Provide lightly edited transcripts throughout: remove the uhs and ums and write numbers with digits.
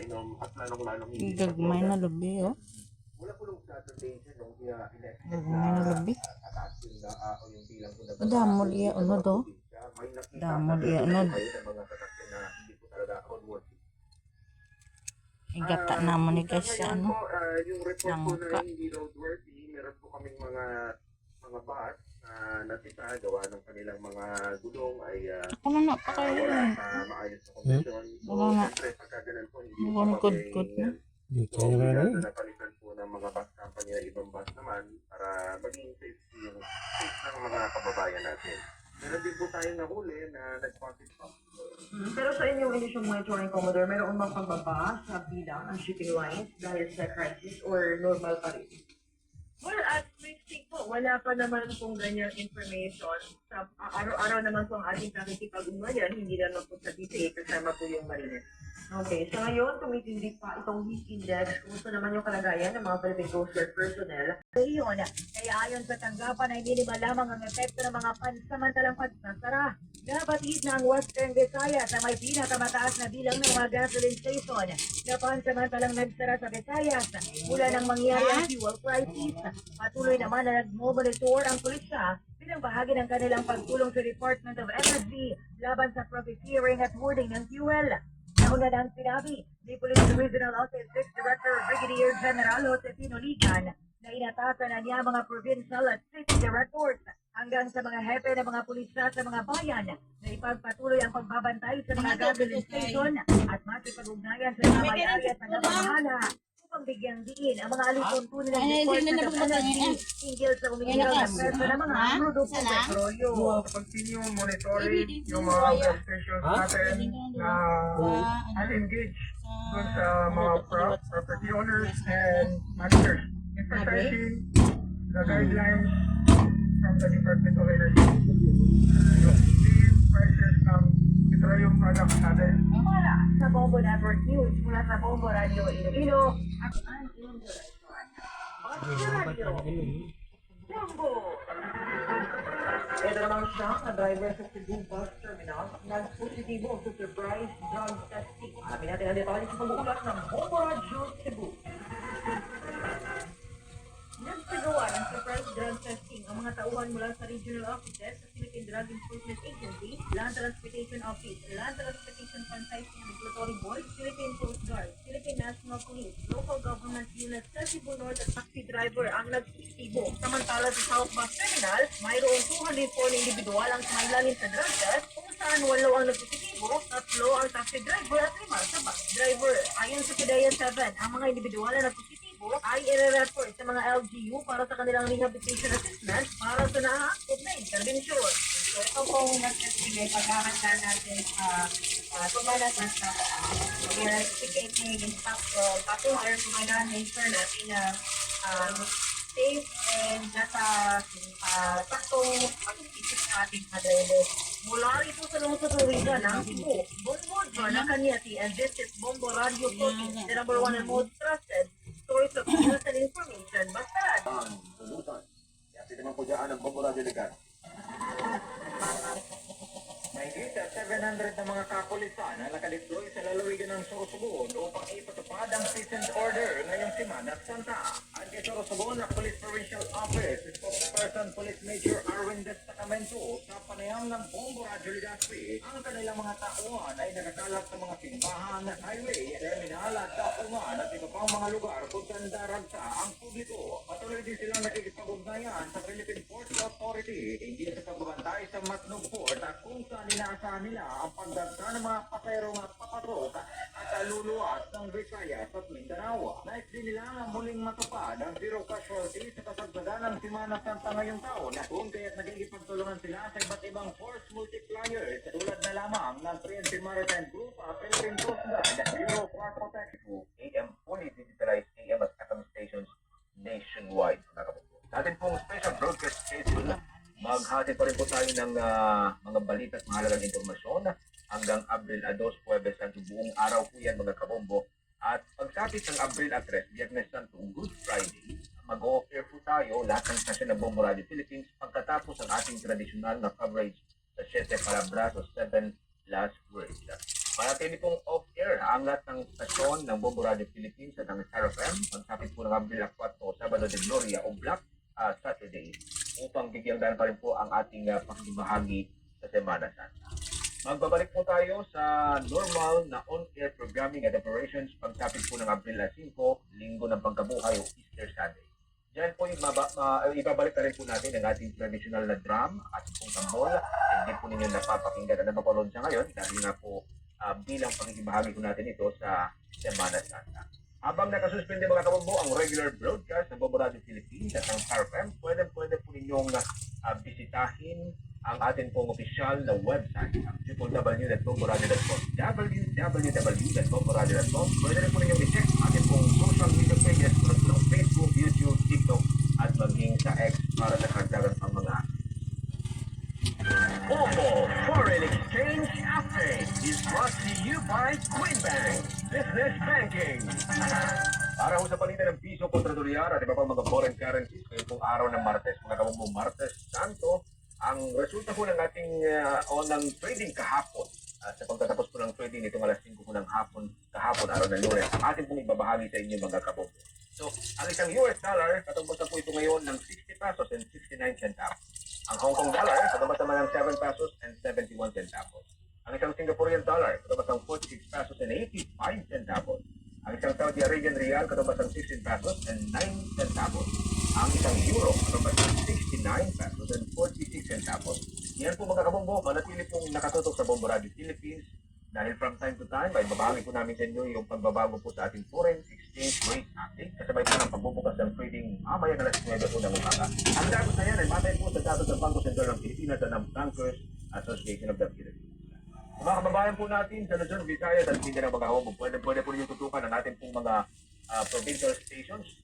nakainom at lalong-lalong hindi Gagmay na lubi, oh. Wala po nung transportation nung in-expect Gagmay na lubi. ataas yung bilang po na Damol iya, ano do? may nakita Damol iya, ano? kayo ng mga sasakyan na hindi po talaga roadworthy. Igata naman ni guys siya, ano? Yung report po Langka. na hindi roadworthy, meron po kaming mga bus na nasita gawa ng kanilang mga gulong ay Ako na pa kayo. wala sa maayos na kondisyon. So, Wala na. siyempre, pagka ganun po, hindi Wala po na kami kod-kod na. so, obligado na palitan po ng mga bus company na ibang bus naman para maging safe ng mga kababayan natin. Meron din po tayong nahuli na nag-contact pa. Pero sa inyong inyong monitoring, Commodore, meron bang pagbaba sa bilang ng shipping lines dahil sa crisis or normal pa rin? Well, at we speak po, wala pa naman pong ganyang information. Sa araw-araw naman po ang ating pakikipag-ugnayan, hindi naman po sa DTA kasama po yung Marines. Okay, sa ngayon, tumitindi pa itong heat index. Kumusta naman yung kalagayan ng mga Philippine Coast Guard personnel? Iyon, kaya ayon sa tanggapan ay minimal lamang ang epekto ng mga pansamantalang pagsasara. Nabatid na ang Western Visayas na may pinakamataas na bilang ng mga gasoline station na pansamantalang nagsara sa Visayas mula nang mangyari ang fuel crisis. Patuloy naman na nagmomonitor ang pulisya bilang bahagi ng kanilang pagtulong sa Department of Energy laban sa profiteering at hoarding ng fuel. Nauna ng sinabi ni Police Regional Office 6 Director Brigadier General Josefino Ligan na inatasan na niya mga provincial at city directors hanggang sa mga hepe ng mga pulisya sa mga bayan na ipagpatuloy ang pagbabantay sa mga gasoline station at makipag-ugnayan sa mga may-ari at tagapamahala upang bigyang diin ang mga alituntunin ng Department of Energy hinggil sa umiilaw ng presyo ng mga produktong petrolyo. Continue monitoring yung mga gas stations natin na engage dun sa mga property owners and managers, emphasizing the guidelines from the Department of Energy. Yung prices ng petroleum products natin. Para sa Bombo Network News mula sa Bombo Radio Iloilo, at ang Bombo Radio. Bombo! Ito naman siya na driver sa Cebu Bus Terminal nag-positibo sa surprise drug testing. Alamin natin ang detalye sa pag-uulat ng Bombo Radio Cebu. Nagsagawa ng surprise drug testing ang mga tauhan mula sa regional offices sa Philippine Drug Enforcement Agency, Land Transportation Office, Land Transportation Franchise and Regulatory Board, Philippine Coast Guard, Philippine National Police, local government units sa Cebu North at taxi driver ang nagpositibo. Samantala sa South Bus Terminal, mayroong 204 na individual ang sumailalim sa drug test kung saan 8 ang nagpositibo, 3 ang taxi driver at 5 sa bus driver. Ayon sa PIDEA 7, ang mga individual na nagpositibo ay i-refer sa mga LGU para sa kanilang rehabilitation assessment para sa na-active na intervention. So ito pong nag-testing ay paghahanda natin tumalas na sa investigating instructor patuloy tumalas na ensure natin na safe and nasa taktong pag-isip sa ating driver. Mula rito sa lungsod ng Riga ng Cebu, Bombo Nakaniati, and this is Bombo Radio 14, the number 1 and most trusted source of news and information. Basta! Tulutan. Kasi naman po dyan ang Bombo Radio Ligan. Mahigit 700 na mga kapulisan ang nakadeploy sa lalawigan ng Sorsogon upang ipatupad ang cease and order ngayong Semana Santa. Ang kay Sorsogon na Police Provincial Office, spokesperson Police Major Arwin Destacamento sa panayam ng Bombo Radio Legazpi, ang kanilang mga tauhan ay nakakalat sa mga simbahan, highway, terminal at tapungan at iba pang mga lugar kung saan daragsa ang publiko. Patuloy din silang nakikipag-ugnayan sa Philippine Port Authority hindi sa pagbabantay sa Matnog Port at kung saan inaasahan nila ang pagdagsa ng mga pasayrong at papatrol at luluwas ng Visayas at Mindanao. Nais din nila ang muling matupad ang zero casualty sa kasagsagan ng Semana Santa ngayong taon kung kaya't nagigipagtulungan sila sa iba't ibang force multipliers tulad na lamang ng Trientin Maritime Group, Philippine Coast Guard, Bureau of Fire Protection, AM fully digitalized AM at FM stations nationwide. Natin pong special broadcast schedule. Maghatid pa rin po tayo ng mga balita at mahalagang informasyon hanggang Abril 2, Huwebes Santo, buong araw po yan mga kabombo. At pagsapit ng Abril 3, Biyernes Santo, Good Friday, mag-o-offer po tayo lahat ng stasyon ng Bombo Radio Philippines pagkatapos ang ating tradisyonal na coverage sa 7 Palabras o 7 Last Words. Manatili pong off air ang lahat ng stasyon ng Bombo Radio Philippines at ng Star FM. Pagsapit po ng Abril 4, Sabado de Gloria o Black Saturday upang bigyang daan pa rin po ang ating pakibahagi sa Semana Santa. Magbabalik po tayo sa normal na on-air programming at operations pagsapit po ng Abril 5, Linggo ng Pagkabuhay o Easter Sunday. Diyan po ibabalik na rin po natin ang ating traditional na drum at pong tambol. Hindi po ninyo napapakinggan at napapanood sa ngayon dahil nga po bilang pakikibahagi po natin ito sa Semana Santa. Habang nakasuspende mga kabombo ang regular broadcast ng Bombo Radio Philippines at ang Star FM, pwede po ninyong bisitahin ang ating pong opisyal na website, ang www.bomboradio.com www.bomboradio.com. Pwede rin po ninyong i-check ang ating pong social media pages tulad po ng Facebook, YouTube, TikTok at maging sa X para sa karagdagan pang mga Opo Foreign Exchange Update is brought to you by Queenbank Business Banking. para ho sa palitan ng piso kontra dolyar at iba pang mga foreign currencies ngayong pong araw ng Martes, mga kabombo, Martes Santo, ang resulta po ng ating ng trading kahapon sa pagtatapos po ng trading itong alas 5 po ng hapon kahapon, araw ng Lunes, ang ating pong ibabahagi sa inyo mga kabombo. So, ang isang US dollar, katumbas na po ito ngayon ng 60 pesos and 69 centavos. Ang Hong Kong dollar, katumbas naman ng 7 pesos and 71 centavos. Ang isang Singaporean dollar, katumbas ng 46 pesos and 85 centavos. Ang isang Saudi Arabian Rial, katumbas ng 16 pesos and 9 centavos. Ang isang Euro, katumbas ng 69 pesos and 46 centavos. Yan po mga kabombo, manatili pong nakatutok sa Bombo Radio Philippines dahil from time to time ay babahagi po namin sa inyo yung pagbabago po sa ating foreign exchange rate update kasabay po ng pagbubukas ng trading mamaya alas 9 po ng umaga. Ang datos na yan ay matay po sa datos ng Bangko Sentral ng Pilipinas at ng Bankers Association of the Philippines. Mga kababayan po natin sa Luzon, Visayas at Mindanao mga kabombo, pwede po ninyo tutukan ang ating pong mga provincial stations.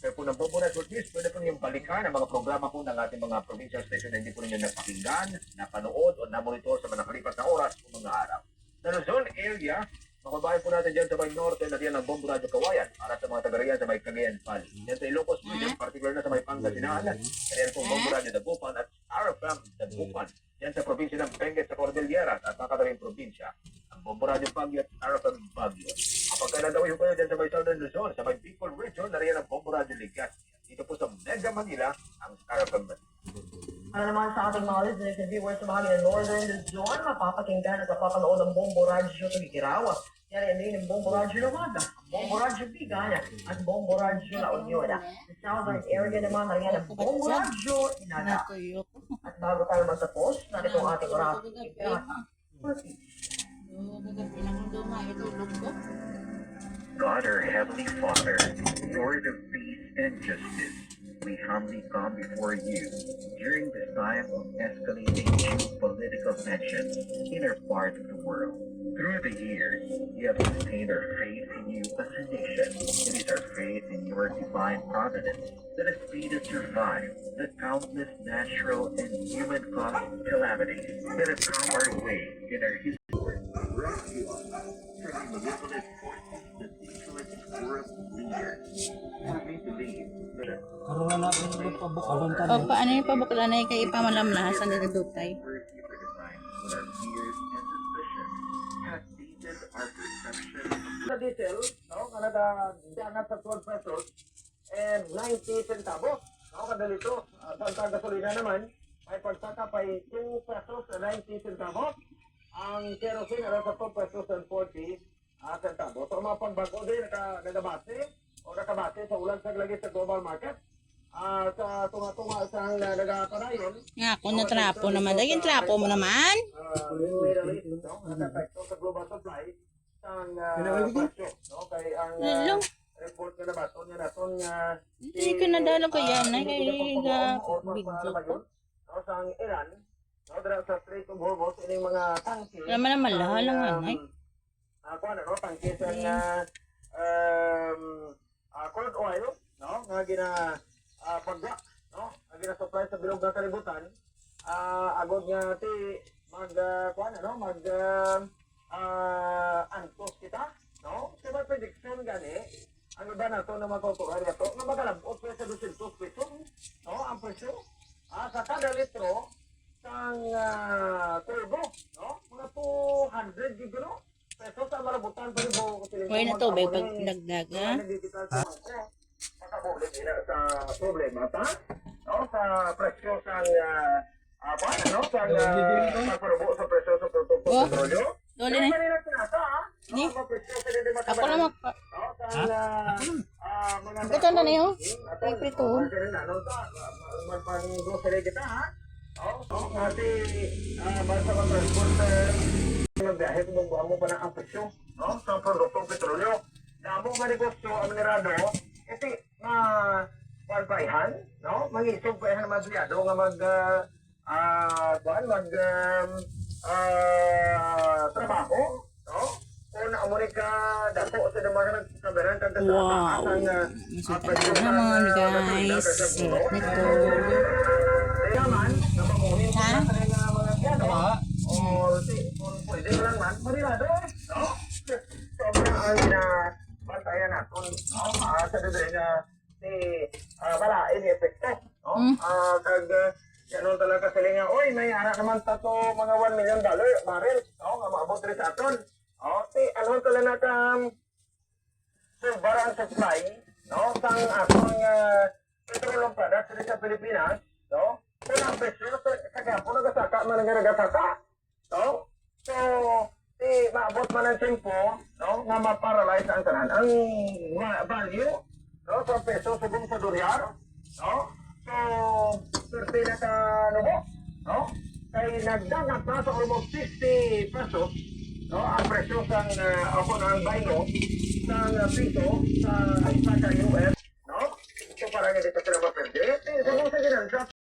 Pero po ng Bombo Network News, pwede po ninyong balikan ang mga programa po ng ating mga provincial station na hindi po ninyo napakinggan, napanood o namonitor sa mga nakalipas na oras o mga araw. Sa Luzon area, makabayan po natin dyan sa may norte na diyan ng Bombo Radio Kawayan para sa mga taga-riyan sa may Cagayan Valley. Yan sa Ilocos Region, particular na sa may Pangasinan, kaya po Bombo Radio Dagupan at RFM Dagupan. Yan sa probinsya ng Benguet sa Cordillera at nakataring probinsya. Ang Bombo Radio Baguio at RFM Baguio. Kapag kanadawi ko kayo dyan sa may Southern Luzon, sa may Bicol Region, nariyan ang Bombo Radio Legazpi. Dito po sa Mega Manila, ang RFM Baguio. Ano naman sa ating mga listeners and viewers sa bahagi ng Northern Luzon, mapapakinggan at mapapanood ang Bombo Radio sa Gigirawa. Yan din ang Bombo Radio Lumada, Bombo Radio Bigaya, at Bombo Radio La Union. Sa Southern area naman, nariyan ang Bombo Radio Inaga. Natuyo ko. At bago tayo matapos, narito ang ating oras. God, our Heavenly Father, Lord of peace and justice, we humbly come before you during this time of escalating geopolitical tension in our part of the world. Through the years, you have sustained our faith in you as a nation. It is our faith in your divine providence that has made us survive the countless natural and human-caused calamities that have come our way in our history. Rescue us from the malevolent forces that influence world leaders. For we believe that Karoon na natin ito pabukalon O, tayo. paano yung pabuklanan kay ipamalamlahasan nila dutay? mercy for the times when our fears and suspicions have tainted our perception of Sa diesel, no, kanada sa 12 pesos and 90 centavos. No, kadalito. Sa gasolina naman, may pagsaka pa 2 pesos and 90 centavos. Ang kerosene ay sa 2 pesos and 40 centavos. So, mga pagbago din nakabase sa ulan sa lagi sa global market. Sa tunga-tunga sa nagkakarayon. Nga, kung natrapo naman. Daging trapo mo naman. Middle East, no, nakapekto sa global supply ang presyo. No, kay ang Lalo. report nga naman, ito nga naton nga Hindi ka nadalo ko yan. Ay, kay video ko. no, sa ang Iran, no, dara sa Strait of Hormuz, ining mga tangke. Alam mo naman, lahalang anay. Ako no, tangke sa crude oil, no, nga pagwa, no, nga gina-supply sa bilog ng kalibutan, agod nga ti antos kita, no? Sa may prediction gani, ang iba na to na matuturan na to, na magalabot pa sa 200 pesos, no? Ang presyo, sa kada litro, sang turbo, no? Mga 200 gig, no? pesos sa marabutan pa rin mo. Why na to, bay, pag dagdag, ha? Makabulit nila sa problema ta. No, sa presyo sa ano, sa pagparubo sa presyo sa petrolyo. Dole na. Kanina sinasa, Ni? presyo sa hindi Ako lang maka... mga Ito na niyo. Prito. Magpang-grocery kita, ha? Oo, kasi basta mag-transporter, magbiyahe kung magbuha mo pa ng ang presyo, no? Sa produktong petrolyo. Damo nga negosyo, aminerado, iti, pagpaihan, no? Mag-isog paihan ng magliyado nga trabaho, no? Kung naamunin ka, dako sa naman nagkaberan kang Wow. Masita naman, guys. Sarap nito. kaya man, namamuhin ko Ha? na rin ang mga gano'n. Kung pwede mo lang man, marilado, no? Sobrang ay na bantayan natin, no? Sa dudre nga, balain ni epekto, no? Ganun talaga sila nga, oy, may ara naman tato mga $1 million barrel, no? Nga maabot rin sa aton. Ano talaga na silbaran supply, no? Sang atong petroleum products rin sa Pilipinas, no? Kung ang presyo sa gapo nagasaka, nagasaka, no? So, maabot man ang tempo, no? Nga ma-paralyze ang tanan. Ang value, no? Sa peso subong sa dolyar, no? So, swerte na ka, no? Kay nagdagat na sa almost 50 pesos, no? Ang presyo sa ako ng baylo sa piso sa isa ka US